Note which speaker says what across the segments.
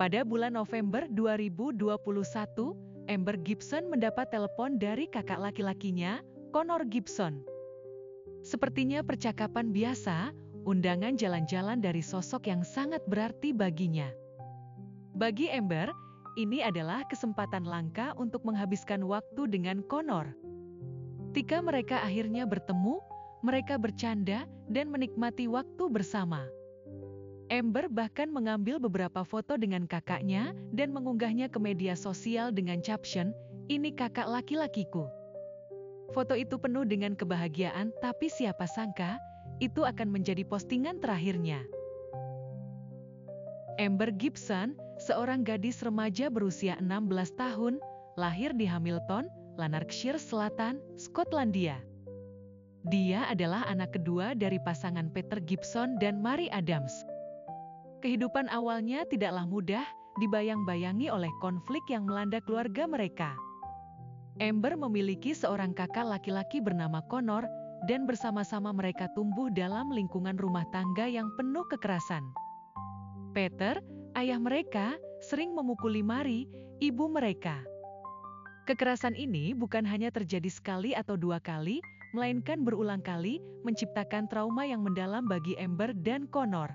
Speaker 1: Pada bulan November 2021, Amber Gibson mendapat telepon dari kakak laki-lakinya, Connor Gibson. Sepertinya percakapan biasa, undangan jalan-jalan dari sosok yang sangat berarti baginya. Bagi Amber, ini adalah kesempatan langka untuk menghabiskan waktu dengan Connor. Ketika mereka akhirnya bertemu, mereka bercanda dan menikmati waktu bersama. Amber bahkan mengambil beberapa foto dengan kakaknya dan mengunggahnya ke media sosial dengan caption, "Ini kakak laki-lakiku." Foto itu penuh dengan kebahagiaan, tapi siapa sangka, itu akan menjadi postingan terakhirnya. Amber Gibson, seorang gadis remaja berusia 16 tahun, lahir di Hamilton, Lanarkshire Selatan, Skotlandia. Dia adalah anak kedua dari pasangan Peter Gibson dan Mary Adams. Kehidupan awalnya tidaklah mudah, dibayang-bayangi oleh konflik yang melanda keluarga mereka. Amber memiliki seorang kakak laki-laki bernama Connor, dan bersama-sama mereka tumbuh dalam lingkungan rumah tangga yang penuh kekerasan. Peter, ayah mereka, sering memukuli Mary, ibu mereka. Kekerasan ini bukan hanya terjadi sekali atau dua kali, melainkan berulang kali, menciptakan trauma yang mendalam bagi Amber dan Connor.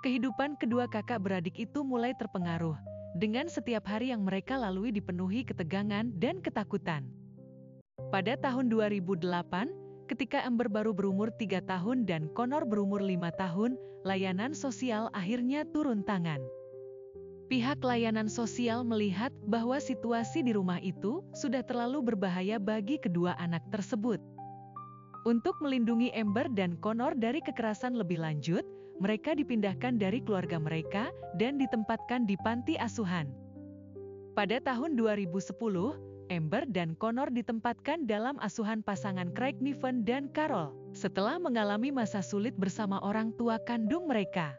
Speaker 1: Kehidupan kedua kakak beradik itu mulai terpengaruh, dengan setiap hari yang mereka lalui dipenuhi ketegangan dan ketakutan. Pada tahun 2008, ketika Amber baru berumur 3 tahun dan Connor berumur 5 tahun, layanan sosial akhirnya turun tangan. Pihak layanan sosial melihat bahwa situasi di rumah itu sudah terlalu berbahaya bagi kedua anak tersebut. Untuk melindungi Amber dan Connor dari kekerasan lebih lanjut, mereka dipindahkan dari keluarga mereka dan ditempatkan di panti asuhan. Pada tahun 2010, Amber dan Connor ditempatkan dalam asuhan pasangan Craig Niven dan Carol, setelah mengalami masa sulit bersama orang tua kandung mereka.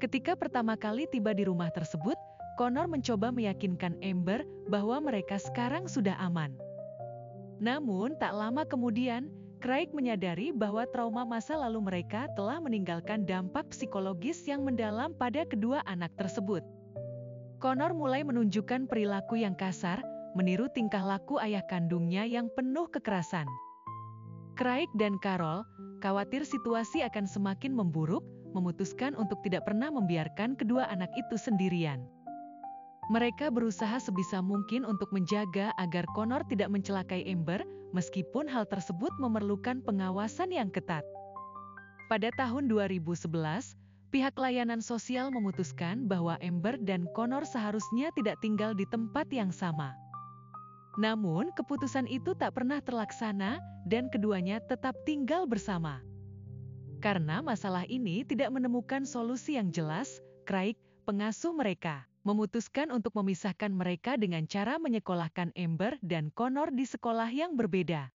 Speaker 1: Ketika pertama kali tiba di rumah tersebut, Connor mencoba meyakinkan Amber bahwa mereka sekarang sudah aman. Namun tak lama kemudian, Craig menyadari bahwa trauma masa lalu mereka telah meninggalkan dampak psikologis yang mendalam pada kedua anak tersebut. Connor mulai menunjukkan perilaku yang kasar, meniru tingkah laku ayah kandungnya yang penuh kekerasan. Craig dan Carol, khawatir situasi akan semakin memburuk, memutuskan untuk tidak pernah membiarkan kedua anak itu sendirian. Mereka berusaha sebisa mungkin untuk menjaga agar Connor tidak mencelakai Amber, meskipun hal tersebut memerlukan pengawasan yang ketat. Pada tahun 2011, pihak layanan sosial memutuskan bahwa Amber dan Connor seharusnya tidak tinggal di tempat yang sama. Namun, keputusan itu tak pernah terlaksana, dan keduanya tetap tinggal bersama. Karena masalah ini tidak menemukan solusi yang jelas, Craig, pengasuh mereka, memutuskan untuk memisahkan mereka dengan cara menyekolahkan Amber dan Connor di sekolah yang berbeda.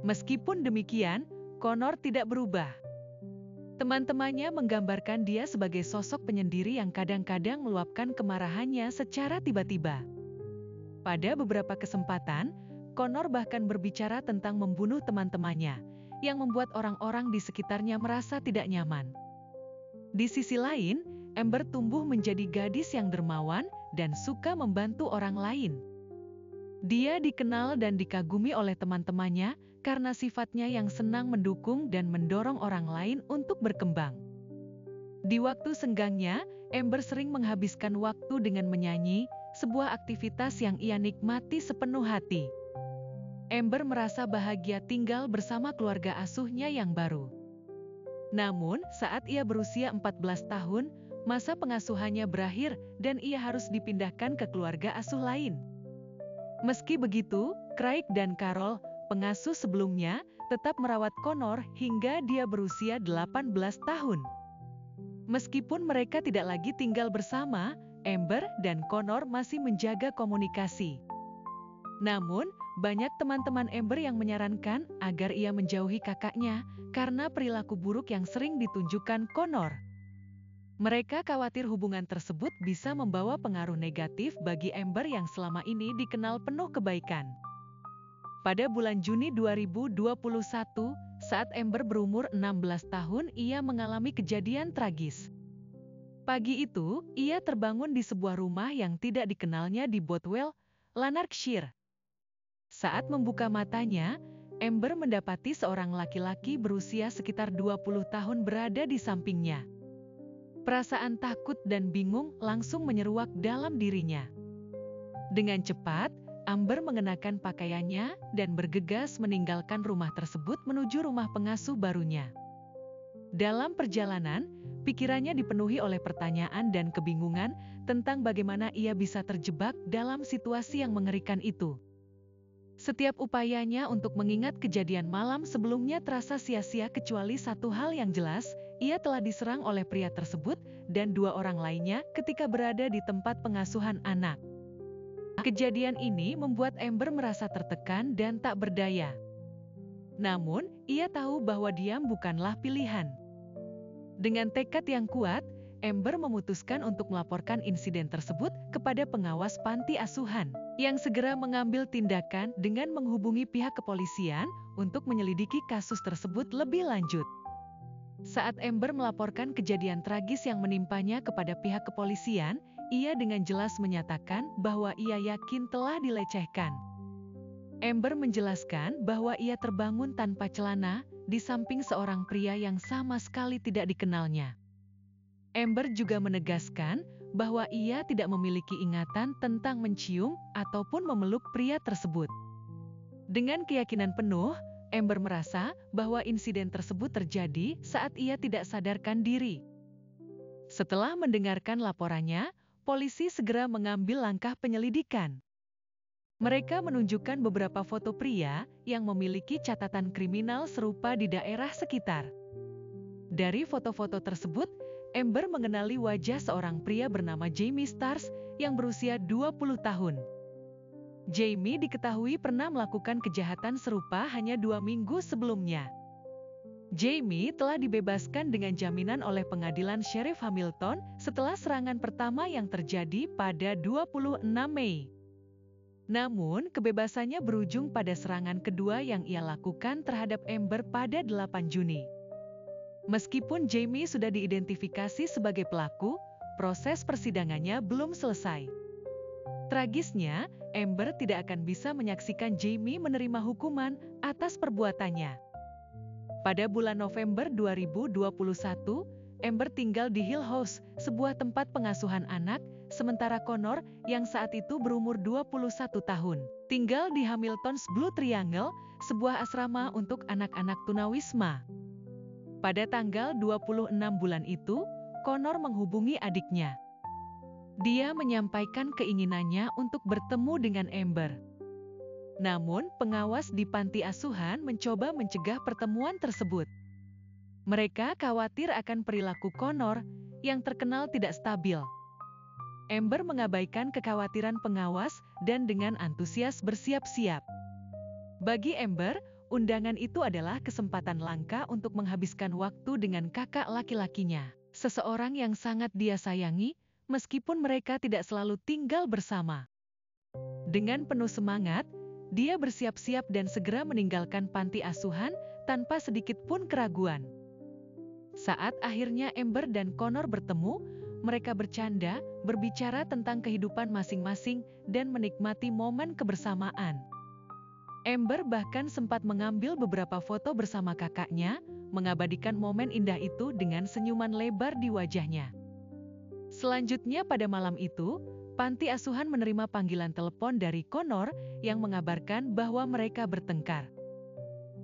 Speaker 1: Meskipun demikian, Connor tidak berubah. Teman-temannya menggambarkan dia sebagai sosok penyendiri yang kadang-kadang meluapkan kemarahannya secara tiba-tiba. Pada beberapa kesempatan, Connor bahkan berbicara tentang membunuh teman-temannya, yang membuat orang-orang di sekitarnya merasa tidak nyaman. Di sisi lain, Amber tumbuh menjadi gadis yang dermawan dan suka membantu orang lain. Dia dikenal dan dikagumi oleh teman-temannya karena sifatnya yang senang mendukung dan mendorong orang lain untuk berkembang. Di waktu senggangnya, Amber sering menghabiskan waktu dengan menyanyi, sebuah aktivitas yang ia nikmati sepenuh hati. Amber merasa bahagia tinggal bersama keluarga asuhnya yang baru. Namun, saat ia berusia 14 tahun, masa pengasuhannya berakhir dan ia harus dipindahkan ke keluarga asuh lain. Meski begitu, Craig dan Carol, pengasuh sebelumnya, tetap merawat Connor hingga dia berusia 18 tahun. Meskipun mereka tidak lagi tinggal bersama, Amber dan Connor masih menjaga komunikasi. Namun, banyak teman-teman Amber yang menyarankan agar ia menjauhi kakaknya karena perilaku buruk yang sering ditunjukkan Connor. Mereka khawatir hubungan tersebut bisa membawa pengaruh negatif bagi Amber yang selama ini dikenal penuh kebaikan. Pada bulan Juni 2021, saat Amber berumur 16 tahun, ia mengalami kejadian tragis. Pagi itu, ia terbangun di sebuah rumah yang tidak dikenalnya di Bothwell, Lanarkshire. Saat membuka matanya, Amber mendapati seorang laki-laki berusia sekitar 20 tahun berada di sampingnya. Perasaan takut dan bingung langsung menyeruak dalam dirinya. Dengan cepat, Amber mengenakan pakaiannya dan bergegas meninggalkan rumah tersebut menuju rumah pengasuh barunya. Dalam perjalanan, pikirannya dipenuhi oleh pertanyaan dan kebingungan tentang bagaimana ia bisa terjebak dalam situasi yang mengerikan itu. Setiap upayanya untuk mengingat kejadian malam sebelumnya terasa sia-sia kecuali satu hal yang jelas, ia telah diserang oleh pria tersebut dan dua orang lainnya ketika berada di tempat pengasuhan anak. Kejadian ini membuat Amber merasa tertekan dan tak berdaya. Namun, ia tahu bahwa diam bukanlah pilihan. Dengan tekad yang kuat, Amber memutuskan untuk melaporkan insiden tersebut kepada pengawas panti asuhan, yang segera mengambil tindakan dengan menghubungi pihak kepolisian untuk menyelidiki kasus tersebut lebih lanjut. Saat Amber melaporkan kejadian tragis yang menimpanya kepada pihak kepolisian, ia dengan jelas menyatakan bahwa ia yakin telah dilecehkan. Amber menjelaskan bahwa ia terbangun tanpa celana di samping seorang pria yang sama sekali tidak dikenalnya. Amber juga menegaskan bahwa ia tidak memiliki ingatan tentang mencium ataupun memeluk pria tersebut. Dengan keyakinan penuh, Amber merasa bahwa insiden tersebut terjadi saat ia tidak sadarkan diri. Setelah mendengarkan laporannya, polisi segera mengambil langkah penyelidikan. Mereka menunjukkan beberapa foto pria yang memiliki catatan kriminal serupa di daerah sekitar. Dari foto-foto tersebut, Amber mengenali wajah seorang pria bernama Jamie Stars yang berusia 20 tahun. Jamie diketahui pernah melakukan kejahatan serupa hanya 2 minggu sebelumnya. Jamie telah dibebaskan dengan jaminan oleh pengadilan Sheriff Hamilton setelah serangan pertama yang terjadi pada 26 Mei. Namun, kebebasannya berujung pada serangan kedua yang ia lakukan terhadap Amber pada 8 Juni. Meskipun Jamie sudah diidentifikasi sebagai pelaku, proses persidangannya belum selesai. Tragisnya, Amber tidak akan bisa menyaksikan Jamie menerima hukuman atas perbuatannya. Pada bulan November 2021, Amber tinggal di Hill House, sebuah tempat pengasuhan anak, sementara Connor, yang saat itu berumur 21 tahun, tinggal di Hamilton's Blue Triangle, sebuah asrama untuk anak-anak tunawisma. Pada tanggal 26 bulan itu, Connor menghubungi adiknya. Dia menyampaikan keinginannya untuk bertemu dengan Amber. Namun, pengawas di panti asuhan mencoba mencegah pertemuan tersebut. Mereka khawatir akan perilaku Connor yang terkenal tidak stabil. Amber mengabaikan kekhawatiran pengawas dan dengan antusias bersiap-siap. Bagi Amber, undangan itu adalah kesempatan langka untuk menghabiskan waktu dengan kakak laki-lakinya, seseorang yang sangat dia sayangi, meskipun mereka tidak selalu tinggal bersama. Dengan penuh semangat, dia bersiap-siap dan segera meninggalkan panti asuhan tanpa sedikit pun keraguan. Saat akhirnya Amber dan Connor bertemu, mereka bercanda, berbicara tentang kehidupan masing-masing, dan menikmati momen kebersamaan. Amber bahkan sempat mengambil beberapa foto bersama kakaknya, mengabadikan momen indah itu dengan senyuman lebar di wajahnya. Selanjutnya pada malam itu, panti asuhan menerima panggilan telepon dari Connor yang mengabarkan bahwa mereka bertengkar.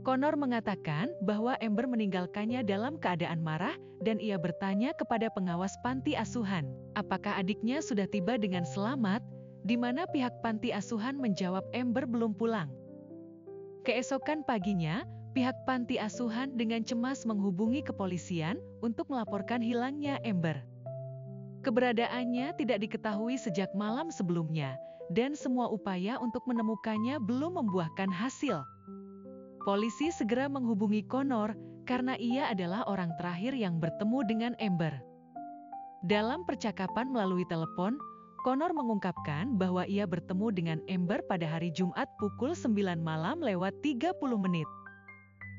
Speaker 1: Connor mengatakan bahwa Amber meninggalkannya dalam keadaan marah dan ia bertanya kepada pengawas panti asuhan, apakah adiknya sudah tiba dengan selamat, di mana pihak panti asuhan menjawab Amber belum pulang. Keesokan paginya, pihak panti asuhan dengan cemas menghubungi kepolisian untuk melaporkan hilangnya Amber. Keberadaannya tidak diketahui sejak malam sebelumnya, dan semua upaya untuk menemukannya belum membuahkan hasil. Polisi segera menghubungi Connor karena ia adalah orang terakhir yang bertemu dengan Amber. Dalam percakapan melalui telepon, Connor mengungkapkan bahwa ia bertemu dengan Amber pada hari Jumat pukul 9 malam lewat 30 menit.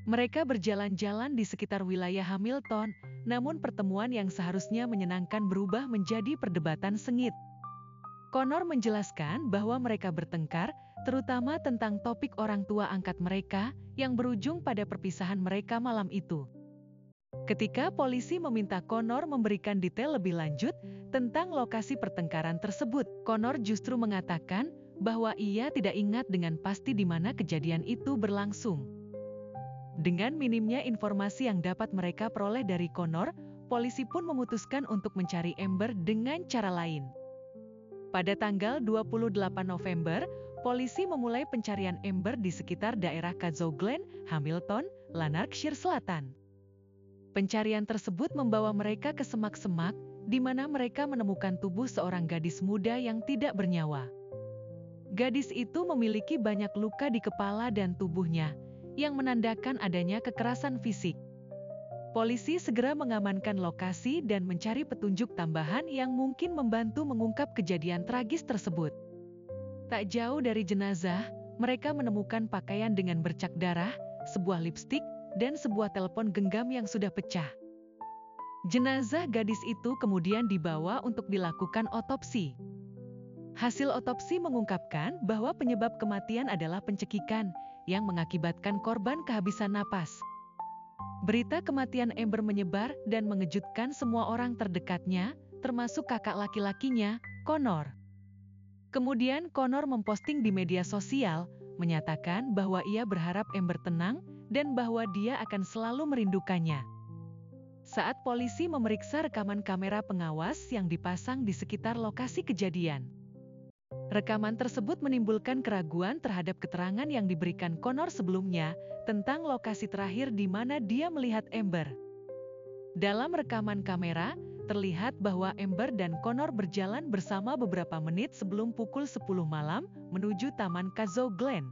Speaker 1: Mereka berjalan-jalan di sekitar wilayah Hamilton, namun pertemuan yang seharusnya menyenangkan berubah menjadi perdebatan sengit. Connor menjelaskan bahwa mereka bertengkar, terutama tentang topik orang tua angkat mereka, yang berujung pada perpisahan mereka malam itu. Ketika polisi meminta Connor memberikan detail lebih lanjut tentang lokasi pertengkaran tersebut, Connor justru mengatakan bahwa ia tidak ingat dengan pasti di mana kejadian itu berlangsung. Dengan minimnya informasi yang dapat mereka peroleh dari Connor, polisi pun memutuskan untuk mencari Amber dengan cara lain. Pada tanggal 28 November, polisi memulai pencarian Amber di sekitar daerah Cazo Glen, Hamilton, Lanarkshire Selatan. Pencarian tersebut membawa mereka ke semak-semak, di mana mereka menemukan tubuh seorang gadis muda yang tidak bernyawa. Gadis itu memiliki banyak luka di kepala dan tubuhnya, yang menandakan adanya kekerasan fisik. Polisi segera mengamankan lokasi dan mencari petunjuk tambahan yang mungkin membantu mengungkap kejadian tragis tersebut. Tak jauh dari jenazah, mereka menemukan pakaian dengan bercak darah, sebuah lipstik, dan sebuah telepon genggam yang sudah pecah. Jenazah gadis itu kemudian dibawa untuk dilakukan otopsi. Hasil otopsi mengungkapkan bahwa penyebab kematian adalah pencekikan yang mengakibatkan korban kehabisan napas. Berita kematian Amber menyebar dan mengejutkan semua orang terdekatnya, termasuk kakak laki-lakinya, Connor. Kemudian Connor memposting di media sosial, menyatakan bahwa ia berharap Amber tenang dan bahwa dia akan selalu merindukannya. Saat polisi memeriksa rekaman kamera pengawas yang dipasang di sekitar lokasi kejadian, rekaman tersebut menimbulkan keraguan terhadap keterangan yang diberikan Connor sebelumnya tentang lokasi terakhir di mana dia melihat Amber. Dalam rekaman kamera, terlihat bahwa Amber dan Connor berjalan bersama beberapa menit sebelum pukul 10 malam menuju Taman Cazo Glen.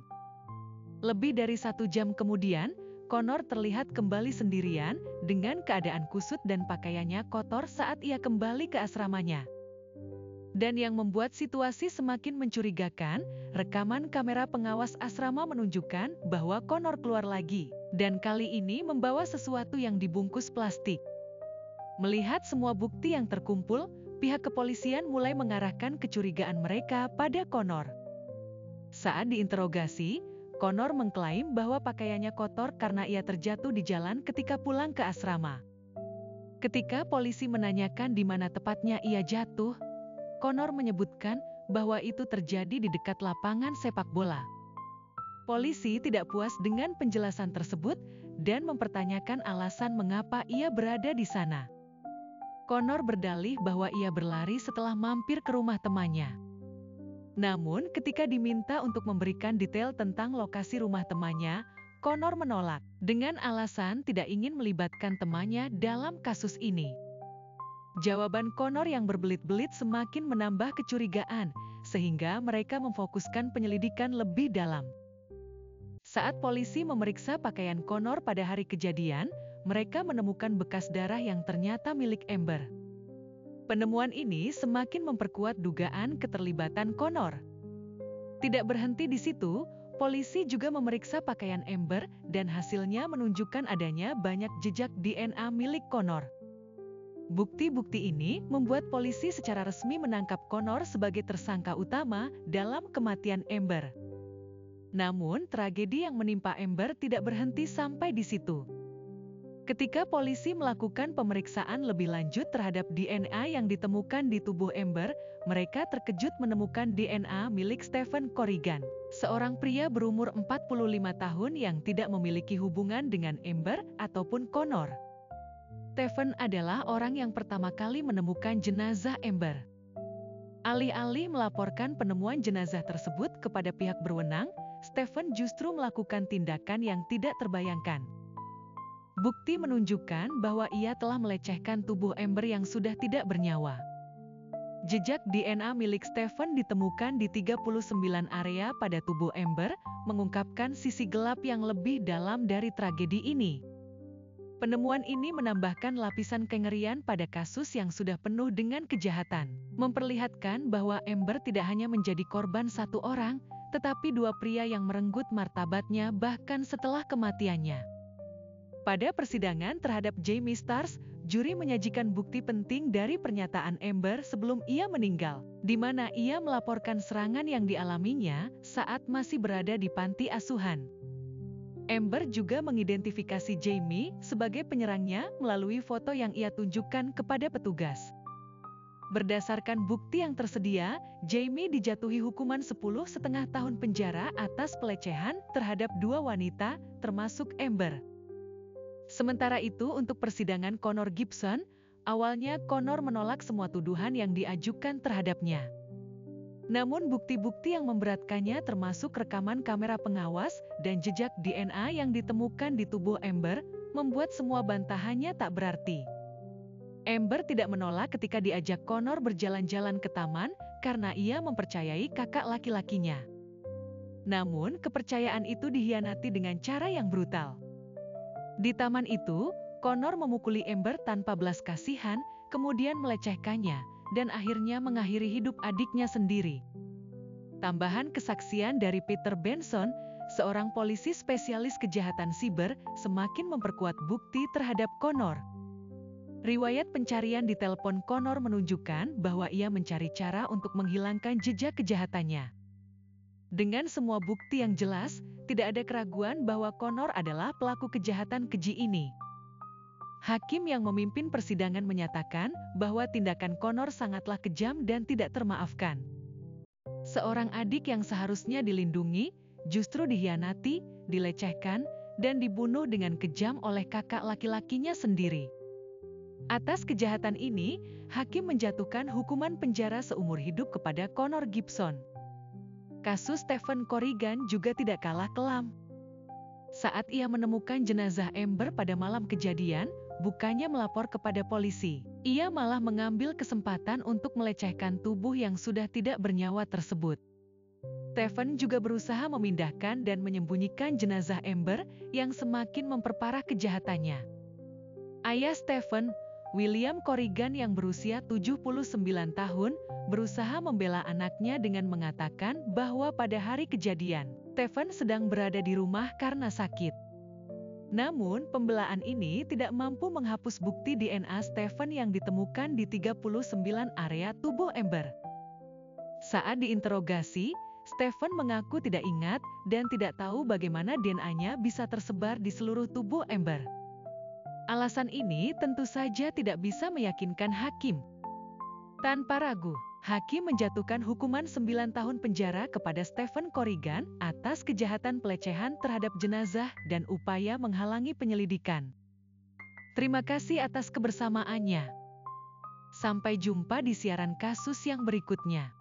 Speaker 1: Lebih dari 1 jam kemudian, Connor terlihat kembali sendirian dengan keadaan kusut dan pakaiannya kotor saat ia kembali ke asramanya. Dan yang membuat situasi semakin mencurigakan, rekaman kamera pengawas asrama menunjukkan bahwa Connor keluar lagi, dan kali ini membawa sesuatu yang dibungkus plastik. Melihat semua bukti yang terkumpul, pihak kepolisian mulai mengarahkan kecurigaan mereka pada Connor. Saat diinterogasi, Connor mengklaim bahwa pakaiannya kotor karena ia terjatuh di jalan ketika pulang ke asrama. Ketika polisi menanyakan di mana tepatnya ia jatuh, Connor menyebutkan bahwa itu terjadi di dekat lapangan sepak bola. Polisi tidak puas dengan penjelasan tersebut dan mempertanyakan alasan mengapa ia berada di sana. Connor berdalih bahwa ia berlari setelah mampir ke rumah temannya. Namun, ketika diminta untuk memberikan detail tentang lokasi rumah temannya, Connor menolak dengan alasan tidak ingin melibatkan temannya dalam kasus ini. Jawaban Connor yang berbelit-belit semakin menambah kecurigaan, sehingga mereka memfokuskan penyelidikan lebih dalam. Saat polisi memeriksa pakaian Connor pada hari kejadian, mereka menemukan bekas darah yang ternyata milik Amber. Penemuan ini semakin memperkuat dugaan keterlibatan Connor. Tidak berhenti di situ, polisi juga memeriksa pakaian Amber dan hasilnya menunjukkan adanya banyak jejak DNA milik Connor. Bukti-bukti ini membuat polisi secara resmi menangkap Connor sebagai tersangka utama dalam kematian Amber. Namun, tragedi yang menimpa Amber tidak berhenti sampai di situ. Ketika polisi melakukan pemeriksaan lebih lanjut terhadap DNA yang ditemukan di tubuh Amber, mereka terkejut menemukan DNA milik Stephen Corrigan, seorang pria berumur 45 tahun yang tidak memiliki hubungan dengan Amber ataupun Connor. Stephen adalah orang yang pertama kali menemukan jenazah Amber. Alih-alih melaporkan penemuan jenazah tersebut kepada pihak berwenang, Stephen justru melakukan tindakan yang tidak terbayangkan. Bukti menunjukkan bahwa ia telah melecehkan tubuh Amber yang sudah tidak bernyawa. Jejak DNA milik Stephen ditemukan di 39 area pada tubuh Amber, mengungkapkan sisi gelap yang lebih dalam dari tragedi ini. Penemuan ini menambahkan lapisan kengerian pada kasus yang sudah penuh dengan kejahatan, memperlihatkan bahwa Amber tidak hanya menjadi korban satu orang, tetapi dua pria yang merenggut martabatnya bahkan setelah kematiannya. Pada persidangan terhadap Jamie Starrs, juri menyajikan bukti penting dari pernyataan Amber sebelum ia meninggal, di mana ia melaporkan serangan yang dialaminya saat masih berada di panti asuhan. Amber juga mengidentifikasi Jamie sebagai penyerangnya melalui foto yang ia tunjukkan kepada petugas. Berdasarkan bukti yang tersedia, Jamie dijatuhi hukuman 10,5 tahun penjara atas pelecehan terhadap 2 wanita, termasuk Amber. Sementara itu untuk persidangan Connor Gibson, awalnya Connor menolak semua tuduhan yang diajukan terhadapnya. Namun bukti-bukti yang memberatkannya termasuk rekaman kamera pengawas dan jejak DNA yang ditemukan di tubuh Amber, membuat semua bantahannya tak berarti. Amber tidak menolak ketika diajak Connor berjalan-jalan ke taman karena ia mempercayai kakak laki-lakinya. Namun kepercayaan itu dikhianati dengan cara yang brutal. Di taman itu, Connor memukuli Amber tanpa belas kasihan, kemudian melecehkannya, dan akhirnya mengakhiri hidup adiknya sendiri. Tambahan kesaksian dari Peter Benson, seorang polisi spesialis kejahatan siber, semakin memperkuat bukti terhadap Connor. Riwayat pencarian di telepon Connor menunjukkan bahwa ia mencari cara untuk menghilangkan jejak kejahatannya. Dengan semua bukti yang jelas, tidak ada keraguan bahwa Connor adalah pelaku kejahatan keji ini. Hakim yang memimpin persidangan menyatakan bahwa tindakan Connor sangatlah kejam dan tidak termaafkan. Seorang adik yang seharusnya dilindungi, justru dikhianati, dilecehkan, dan dibunuh dengan kejam oleh kakak laki-lakinya sendiri. Atas kejahatan ini, hakim menjatuhkan hukuman penjara seumur hidup kepada Connor Gibson. Kasus Stephen Corrigan juga tidak kalah kelam. Saat ia menemukan jenazah Amber pada malam kejadian, bukannya melapor kepada polisi, ia malah mengambil kesempatan untuk melecehkan tubuh yang sudah tidak bernyawa tersebut. Stephen juga berusaha memindahkan dan menyembunyikan jenazah Amber yang semakin memperparah kejahatannya. Ayah Stephen, William Corrigan yang berusia 79 tahun, berusaha membela anaknya dengan mengatakan bahwa pada hari kejadian, Stephen sedang berada di rumah karena sakit. Namun, pembelaan ini tidak mampu menghapus bukti DNA Stephen yang ditemukan di 39 area tubuh Amber. Saat diinterogasi, Stephen mengaku tidak ingat dan tidak tahu bagaimana DNA-nya bisa tersebar di seluruh tubuh Amber. Alasan ini tentu saja tidak bisa meyakinkan hakim. Tanpa ragu, hakim menjatuhkan hukuman 9 tahun penjara kepada Stephen Corrigan atas kejahatan pelecehan terhadap jenazah dan upaya menghalangi penyelidikan. Terima kasih atas kebersamaannya. Sampai jumpa di siaran kasus yang berikutnya.